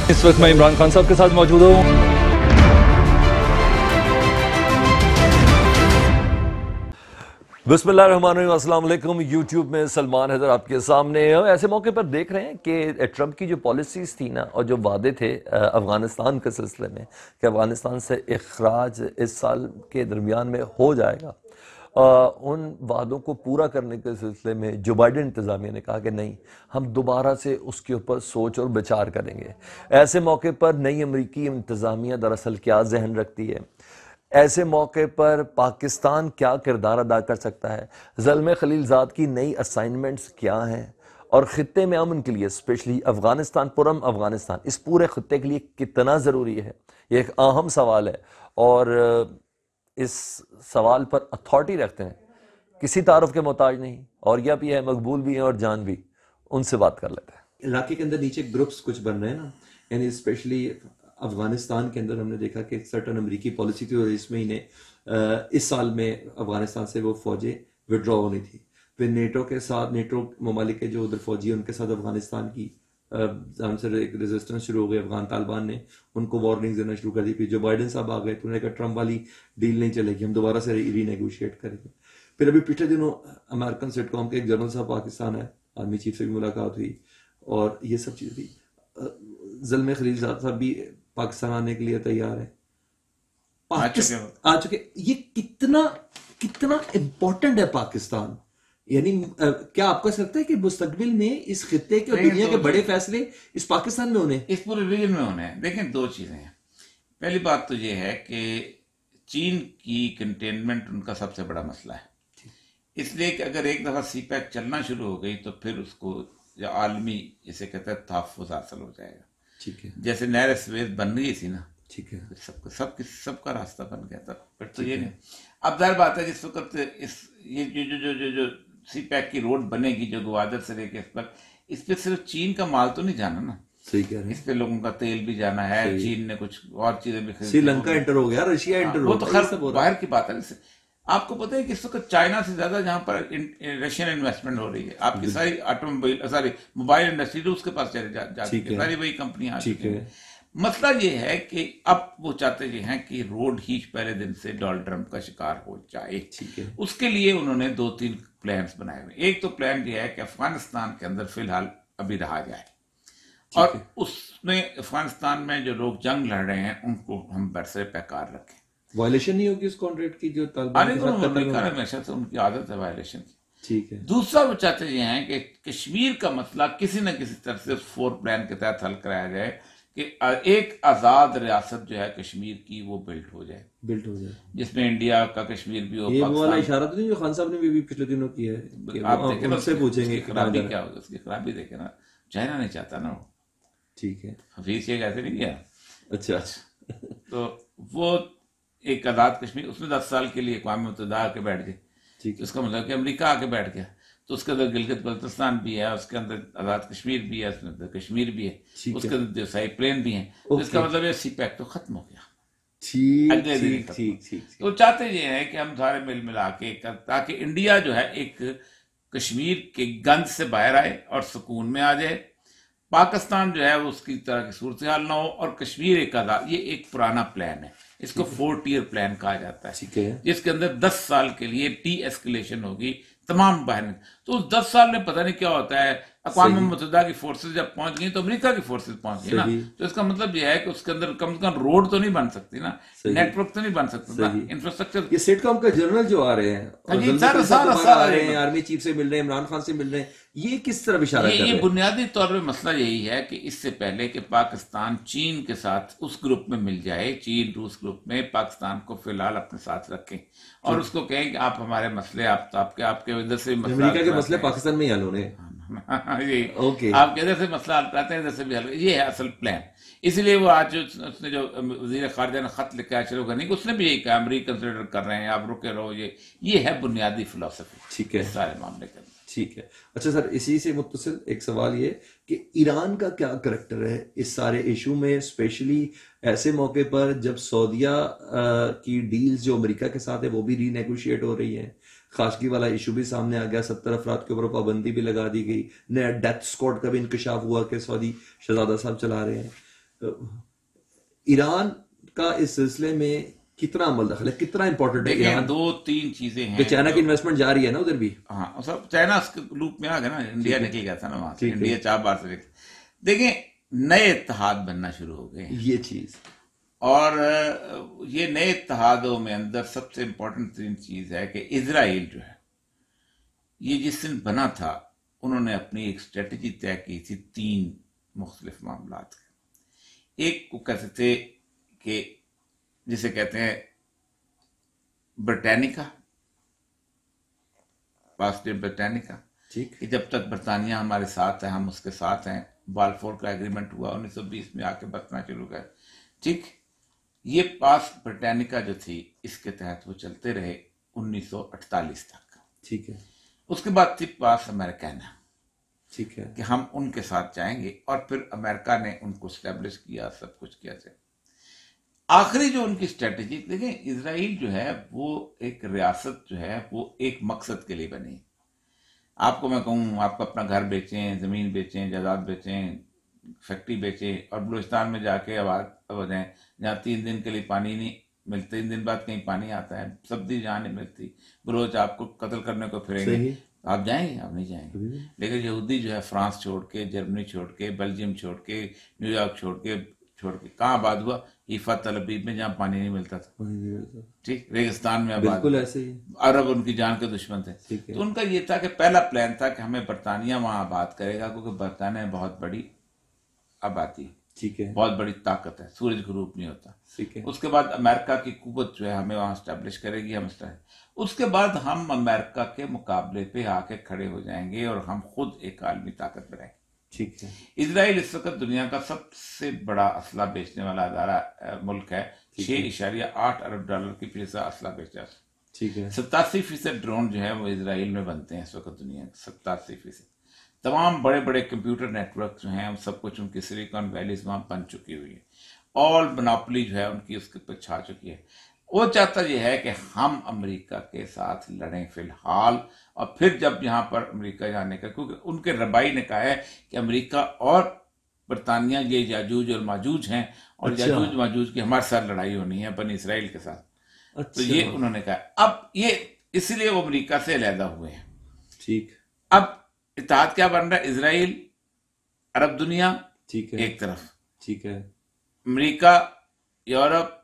इस वक्त मैं इमरान खान साहब के साथ मौजूद हूँ। बिस्मिल्लाहिर्रहमानिर्रहीम, अस्सलाम वालेकुम। यूट्यूब में सलमान हैदर आपके सामने। ऐसे मौके पर देख रहे हैं कि ट्रंप की जो पॉलिसीज़ थी ना और जो वादे थे अफ़गानिस्तान के सिलसिले में कि अफ़गानिस्तान से इखराज इस साल के दरमियान में हो जाएगा, उन वादों को पूरा करने के सिलसिले में जो बाइडेन इंतज़ामिया ने कहा कि नहीं, हम दोबारा से उसके ऊपर सोच और विचार करेंगे। ऐसे मौके पर नई अमरीकी इंतज़ामिया दरअसल क्या जहन रखती है, ऐसे मौके पर पाकिस्तान क्या किरदार अदा कर सकता है, ज़ल्म खलीलज़ाद की नई असाइनमेंट्स क्या हैं और ख़ित्ते में अमन के लिए स्पेशली अफ़गानिस्तान, पुरम अफ़गानिस्तान इस पूरे ख़ित्ते के लिए कितना ज़रूरी है, ये एक अहम सवाल है। और इस सवाल पर अथॉरिटी रखते हैं, किसी तारुफ के मोहताज नहीं, और यह भी है, मकबूल भी हैं और जान भी। उनसे बात कर लेते हैं। इलाके के अंदर नीचे ग्रुप्स कुछ बन रहे हैं ना, यानी स्पेशली अफगानिस्तान के अंदर हमने देखा कि सर्टन अमेरिकी पॉलिसी थी और इस महीने इस साल में अफगानिस्तान से वो फौजें विड्रॉ होनी थी। फिर नेटो के साथ, नेटो ममालिक के जो उधर फौजी हैं उनके साथ अफगानिस्तान की आंसर एक रेजिस्टेंस शुरू हो गई। अफगान तालिबान ने उनको वार्निंग देना शुरू कर दी। फिर जो बाइडेन साहब आ गए तो उन्होंने कहा ट्रम्प वाली डील नहीं चलेगी, हम दोबारा से रीनेगोशिएट करेंगे। फिर अभी पिछले दिनों अमेरिकन सिटकॉम के एक जनरल साहब पाकिस्तान है, आर्मी चीफ से भी मुलाकात हुई और ये सब चीज़ थी। ज़ल्म खलीलज़ाद साहब भी पाकिस्तान आने के लिए तैयार है, आ चुके। ये कितना कितना इम्पोर्टेंट है पाकिस्तान, यानी क्या आपको ऐसा लगता है कि मुस्तकबिल में इस खित्ते के और दुनिया के बड़े फैसले इस पाकिस्तान में होने, इस पूरे रीजन में होने हैं? देखें, दो चीजें हैं। पहली बात तो ये है कि चीन की कंटेनमेंट उनका सबसे बड़ा मसला है, इसलिए कि अगर एक दफा सीपैक चलना शुरू हो गई तो फिर उसको जो आलमी जिसे कहते हैं तहफ़्फ़ुज़ हासिल हो जाएगा। ठीक है, जैसे नहर स्वेज़ बन गई थी ना, ठीक है, सबका रास्ता बन गया था। फिर तो ये नहीं, अब जाहिर बात है जिस वक्त ये जो सीपैक की रोड बनेगी जो ग्वादर से लेके इस पर सिर्फ चीन का माल तो नहीं जाना ना। सही कह रहे हैं, इस पे लोगों का तेल भी जाना है। चीन ने कुछ और चीजें भी खरीदी, श्रीलंका एंटर हो गया, रशिया एंटर हो गया, वो तो खैर बाहर की बात है। आपको पता है कि इस वक्त चाइना से ज्यादा जहां पर रशियन इन्वेस्टमेंट हो रही है, आपकी सारी ऑटोमोबाइल मोबाइल इंडस्ट्री तो उसके पास चले जाती है, सारी वही कंपनियां आ चुकी हैं। मसला ये है कि अब वो चाहते ये हैं कि रोड ही पहले दिन से डोनाल्ड ट्रंप का शिकार हो जाए। ठीक है, उसके लिए उन्होंने 2-3 प्लान्स बनाए हुए। एक तो प्लान ये है कि अफगानिस्तान के अंदर फिलहाल अभी रहा जाए और उसमें अफगानिस्तान में जो लोग जंग लड़ रहे हैं उनको हम बरसरे पैकार रखें, वायलेशन नहीं होगी उस कॉन्ट्रैक्ट की जो तालिबान हमेशा से उनकी आदत है वायलेशन की। ठीक है, दूसरा वो चाहते ये हैं कि कश्मीर का मसला किसी न किसी तरह से 4 प्लान के तहत हल कराया जाए कि एक आजाद रियासत जो है कश्मीर की वो बिल्ट हो जाए, जिसमें इंडिया का कश्मीर भी हो। ये वो वाला इशारा तो नहीं जो खान साहब ने भी पिछले दिनों किया है, आप देखें ना, उससे पूछेंगे खराबी क्या होगी, उसकी खराबी देखे ना। चाइना नहीं चाहता ना वो, ठीक है, हफीज शेख ऐसे नहीं किया। अच्छा, तो वो एक आज़ाद कश्मीर, उसमें 10 साल के लिए अक़वाम मुत्तहिदा आके बैठ गए। ठीक है, उसका मतलब कि अमेरिका आके बैठ गया, तो उसके अंदर गिलगित बल्तिस्तान भी है, उसके अंदर आज़ाद कश्मीर भी है, उसके अंदर कश्मीर भी है, उसके अंदर देसाई प्लेन भी है। तो इसका मतलब है सीपैक तो खत्म हो गया। ठीक, तो चाहते ये हैं कि हम सारे मिल मिला के, ताकि इंडिया जो है एक कश्मीर के गंद से बाहर आए और सुकून में आ जाए, पाकिस्तान जो है वो उसकी तरह की सूरत हाल ना हो और कश्मीर एक आज़ाद। ये एक पुराना प्लान है, इसको 4 टियर प्लान कहा जाता है, जिसके अंदर 10 साल के लिए डी एस्केलेशन होगी तमाम बहन। तो उस 10 साल में पता नहीं क्या होता है, अक़वाम मुत्तहिदा की फोर्सेस जब पहुंच गई तो अमेरिका की फोर्सेस पहुंच गई ना, तो इसका मतलब यह है कि उसके अंदर कम से कम रोड तो नहीं बन सकती ना, नेटवर्क तो नहीं बन सकता ना, इंफ्रास्ट्रक्चर। ये सिटकॉम का जनरल जो आ रहे हैं, सारा आर्मी चीफ से मिल रहे हैं, इमरान खान से मिल रहे हैं, ये किस तरह इशारा कर रहे हैं? ये बुनियादी तौर पर मसला यही है कि इससे पहले कि पाकिस्तान चीन के साथ उस ग्रुप में मिल जाए, चीन रूस ग्रुप में, पाकिस्तान को फिलहाल अपने साथ रखें और उसको कहें कि आप हमारे मसले, आपके इधर से अमेरिका के मसले पाकिस्तान में ही हल होने, ये आपके इधर से मसला हल कराते हैं, इधर से भी हल। ये है असल प्लान। इसलिए वो आज उसने जो वज़ीर ख़ारिजा ने खत लिखा है शुरू करने की, उसने भी यही कहा, अमरीका कंसिडर कर रहे हैं, आप रुके रहो। ये है बुनियादी फिलॉसफी, ठीक है, सारे मामले के। ठीक है, अच्छा सर, इसी से मुत्तसिल एक सवाल ये कि ईरान का क्या करैक्टर है इस सारे इशू में, स्पेशली ऐसे मौके पर जब सऊदिया की डील्स जो अमेरिका के साथ है वो भी रीनेगोशिएट हो रही हैं, खाशगी वाला इशू भी सामने आ गया, 70 अफराद के ऊपर पाबंदी भी लगा दी गई, नया डेथ स्क्वाड का भी इंकशाफ हुआ कि सऊदी शहजादा साहब चला रहे हैं। ईरान का इस सिलसिले में कितना अमल दखल है, कितना इंपॉर्टेंट है देखिए ईरान? 2-3 चीजें तो हैं चाइना की इन्वेस्टमेंट जा रही है ना उधर भी? हाँ सब चाइना उसके लूप में आ गया ना, इंडिया निकल गया था ना वहां से, ठीक है। इंडिया 4 बार से देखिए नए इत्तेहाद बनना शुरू हो गए ये चीज, और ये नए इत्तेहादों में अंदर सबसे इंपॉर्टेंट चीज है कि इजराइल जो है ये जिस दिन बना था उन्होंने अपनी एक स्ट्रेटजी तय की थी 3 मुख्तलिफ मामलात के। एक को कहते थे कि जिसे कहते हैं ब्रिटानिका, पासपोर्ट ब्रिटानिका, ठीक, कि जब तक बरतानिया हमारे साथ है हम उसके साथ हैं। बालफोर का एग्रीमेंट हुआ 1920 में, आके बरतना शुरू कर, ठीक। ये पास ब्रिटानिका जो थी इसके तहत वो चलते रहे 1948 तक। ठीक है, उसके बाद थी पास अमेरिकाना, ठीक है, कि हम उनके साथ जाएंगे, और फिर अमेरिका ने उनको स्टैब्लिश किया, सब कुछ किया से आखिरी जो उनकी स्ट्रेटेजी। देखें इजराइल जो है वो एक रियासत जो है वो एक मकसद के लिए बनी। आपको मैं कहूँ आप अपना घर बेचें, जमीन बेचें, जायदाद बेचें, फैक्ट्री बेचें और बलूचिस्तान में जाके आवाज जाएं जहाँ 3 दिन के लिए पानी नहीं मिलता, 3 दिन बाद कहीं पानी आता है, सब्जी जहाँ नहीं मिलती, बलोच आपको कत्ल करने को फिरेंगे, सही, आप जाएंगे? आप नहीं जाएंगे। कभी भी। लेकिन यहूदी जो है फ्रांस छोड़ के, जर्मनी छोड़ के, बेल्जियम छोड़ के, न्यूयॉर्क छोड़ के कहाँ आबाद हुआ? ईफा तल अबीब में, जहाँ पानी नहीं मिलता था, वहीं नहीं मिलता। ठीक, रेगिस्तान में आबाद। बिल्कुल ऐसे ही, अरब उनकी जान के दुश्मन थे। ठीक है, तो उनका ये था कि पहला प्लान था कि हमें बरतानिया वहां आबाद करेगा, क्योंकि बरतानिया बहुत बड़ी आबादी, ठीक है, बहुत बड़ी ताकत है, सूरज ग्रुप नहीं होता। ठीक है, उसके बाद अमेरिका की कुव्वत जो है हमें वहां स्टैब्लिश करेगी, हम उसके बाद हम अमेरिका के मुकाबले पे आके खड़े हो जाएंगे और हम खुद एक आलमी ताकत बनाएंगे। ठीक है, इजराइल इस वक्त दुनिया का सबसे बड़ा असला बेचने वाला मुल्क है। 6.8 अरब डॉलर की फीसद असला बेचा है। ठीक है, 87% ड्रोन जो है वो इजराइल में बनते हैं इस वक्त दुनिया में, 87%। तमाम बड़े बड़े कंप्यूटर नेटवर्क जो हैं सब कुछ उनकी सिलिकॉन वैलीज वहां बन चुकी हुई है। ऑल मोनोपोली जो है उनकी उसके ऊपर छा चुकी है। वो चाहता यह है कि हम अमेरिका के साथ लड़ें फिलहाल, और फिर जब यहाँ पर अमेरिका जाने का, क्योंकि उनके रबाई ने कहा है कि अमेरिका और बरतानिया ये याजूज और माजूज हैं, और अच्छा, याजूज माजूज की हमारे साथ लड़ाई होनी है बनी इसराइल के साथ। अच्छा, तो ये उन्होंने कहा। अब ये इसलिए वो अमेरिका से अलहदा हुए हैं। ठीक, अब इत्तेहाद क्या बन रहा है? इजराइल, अरब दुनिया ठीक है, एक तरफ, ठीक है, अमेरिका, यूरोप,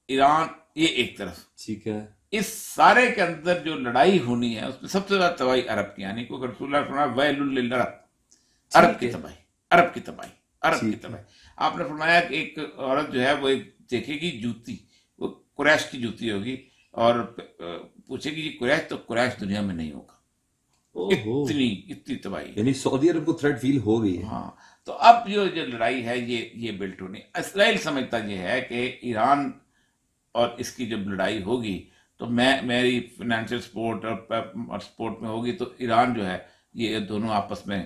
ईरान ये एक तरफ। ठीक है, इस सारे के अंदर जो लड़ाई होनी है उसमें सबसे ज्यादा तबाही अरब की, यानी को वैलुल अरब, अरब की तबाही, अरब की तबाही, अरब की तबाही। आपने फरमाया कि एक औरत जो है वो एक देखेगी जूती, वो कुरैश की जूती होगी, और पूछेगी जी कुरैश, तो कुरैश दुनिया में नहीं होगा। ओहो, इतनी तबाही। यानी सऊदी अरब को थ्रेट फील हो गई है। हाँ, तो अब जो लड़ाई है ये बिल्ट होनी। इसराइल समझता ये है कि ईरान और इसकी जब लड़ाई होगी तो मेरी फाइनेंशियल सपोर्ट और सपोर्ट में होगी, तो ईरान जो है ये दोनों आपस में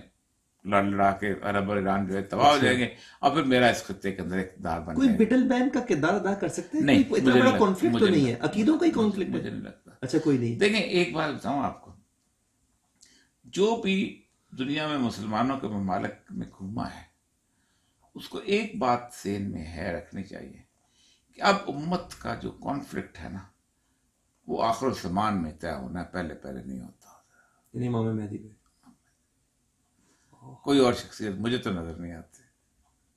लड़ा के अरब और ईरान जो है तबाह हो जाएंगे, और फिर मेरा इस खत्ते के अंदर इक़्तिदार बन कोई जाएगा। मिडल मैन का किरदार अदा कर सकते हैं? नहीं, कोई इतना मुझे बड़ा नहीं कॉन्फ्लिक्ट तो मुझे नहीं है, अकीदों का ही कॉन्फ्लिक्ट मुझे है। नहीं लगता। अच्छा, कोई नहीं। देखें एक बात बताऊं आपको, जो भी दुनिया में मुसलमानों के ममालिक में घूमा है उसको एक बात ज़हन में है रखनी चाहिए कि अब उम्मत का जो कॉन्फ्लिक्ट है ना वो आखिर ज़मान में तय होना है, पहले पहले नहीं होता। यानी इमाम मेहदी पे कोई और शख्सियत मुझे तो नजर नहीं आती।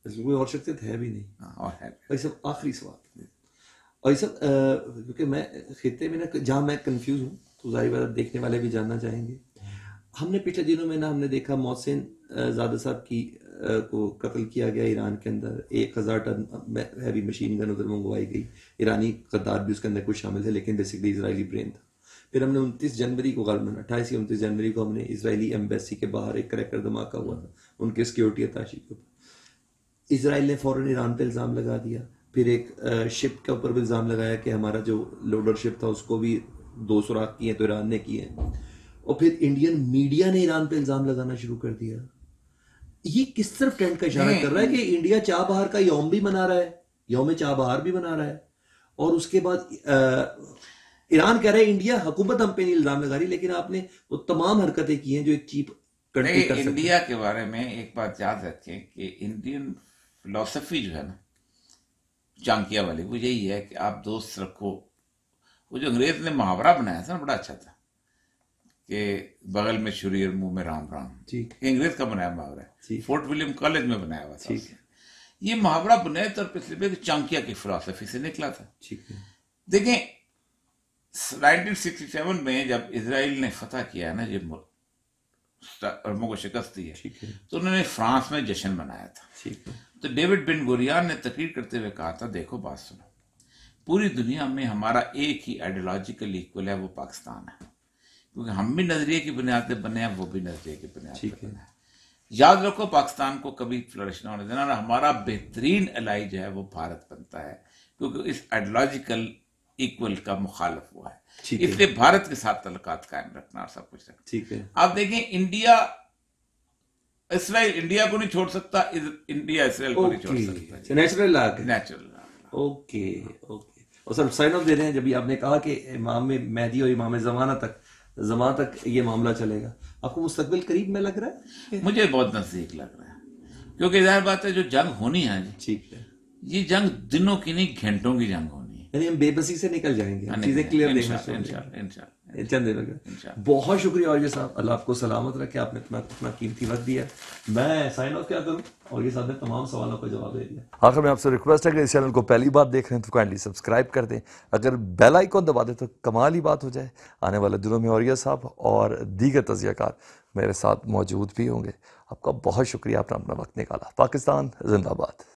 इसलिए कोई और शख्सियत है भी नहीं। हाँ, और है। भाई साहब आखिरी सवाल, और ये सब क्योंकि मैं खिते में ना जहाँ मैं कंफ्यूज हूँ तो जाहिर बात देखने वाले भी जानना चाहेंगे। हमने पिछले दिनों में ना हमने देखा मोहसिन ज़ादा साहब की को कत्ल किया गया ईरान के अंदर। 1000 टन हैवी मशीन गन उधर मंगवाई गई। ईरानी गद्दार भी उसके अंदर कुछ शामिल थे, लेकिन बेसिकली इजरायली ब्रेन था। फिर हमने 29 जनवरी को, गालिबन 28 या 29 जनवरी को हमने इजरायली एम्बेसी के बाहर एक क्रैकर धमाका हुआ था उनके सिक्योरिटी अताशी के ऊपर। इसराइल ने फौरन ईरान पे इल्ज़ाम लगा दिया। फिर एक शिप के ऊपर भी इल्ज़ाम लगाया कि हमारा जो लोडर शिप था उसको भी 2 सुराख किए तो ईरान ने किए। और फिर इंडियन मीडिया ने ईरान पे इल्ज़ाम लगाना शुरू कर दिया। ये किस तरफ ट्रेंड का इशारा कर रहा है कि इंडिया चाह बहार का यौम भी मना रहा है, यौम चाह बहार भी मना रहा है, और उसके बाद ईरान कह रहा है इंडिया हुकूमत हम पे नहीं इल्जाम लगा रही, लेकिन आपने वो तमाम हरकतें की हैं जो एक चीप कंट्री कर सकती है। इंडिया के बारे में एक बात याद रखें कि इंडियन फिलॉसफी जो है ना चाणक्य वाली, वो यही है कि आप दोस्त रखो। वो जो अंग्रेज ने मुहावरा बनाया था ना, बड़ा अच्छा था कि बगल में छुरी और मुंह में राम राम। ठीक। ये अंग्रेज का बनाया मुहावरा है, ठीक। फोर्ट विलियम कॉलेज में बनाया हुआ था। ठीक। उसने। ये मुहावरा बुनियादी तौर पर इसलिए चाणक्य की फिलॉसफी से निकला था। ठीक है। देखें 1967 में जब इजराइल ने फतह किया है ना, जब अरबों को शिकस्त दी है, ठीक है। तो उन्होंने फ्रांस में जश्न मनाया था। ठीक है। तो डेविड बिन गुरियान ने तकरीर करते हुए कहा था, देखो बात सुनो, पूरी दुनिया में हमारा एक ही आइडियोलॉजिकल इक्वल है, वो पाकिस्तान है। क्योंकि हम भी नजरिए की बुनियाद पे बने हैं, वो भी नजरिए की बुनियाद पे बने हैं। याद रखो, पाकिस्तान को कभी फ्लरिश ना होने देना, और हमारा बेहतरीन एलाई जो है वो भारत बनता है, क्योंकि इस आइडियोलॉजिकल इक्वल का मुखालिफ हुआ है। इसलिए भारत के साथ तल्लुकात कायम रखना और सब कुछ रखना। ठीक है। आप देखें, इंडिया इसराइल इंडिया को नहीं छोड़ सकता, इंडिया इसराइल को नहीं छोड़ सकता। Natural law. Natural. Okay okay. और सर साइन ऑफ दे रहे हैं, जब आपने कहा कि इमाम महदी और इमाम ज़मान तक ये मामला चलेगा, आपको मुस्तकबिल करीब में लग रहा है? मुझे बहुत नजदीक लग रहा है, क्योंकि जाहिर बात है जो जंग होनी है, ठीक है, ये जंग दिनों की नहीं घंटों की जंग होनी है। यानी हम बेबसी से निकल जाएंगे, चीजें क्लियर देखना चंद दिन। बहुत शुक्रिया और ये साहब, अल्लाह आपको सलामत रखे, आपने इतना कीमती वक्त दिया। मैं साइन ऑफ क्या करूं, और ये साहब ने तमाम सवालों का जवाब दे दिया। आखिर में आपसे रिक्वेस्ट है कि इस चैनल को पहली बार देख रहे हैं तो काइंडली सब्सक्राइब कर दें, अगर बेल आइकॉन दबा दें तो कमाल ही बात हो जाए। आने वाले दिनों में औरिया साहब और दीगर तज़कियाकार मेरे साथ मौजूद भी होंगे। आपका बहुत शुक्रिया, आपने अपना वक्त निकाला। पाकिस्तान जिंदाबाद।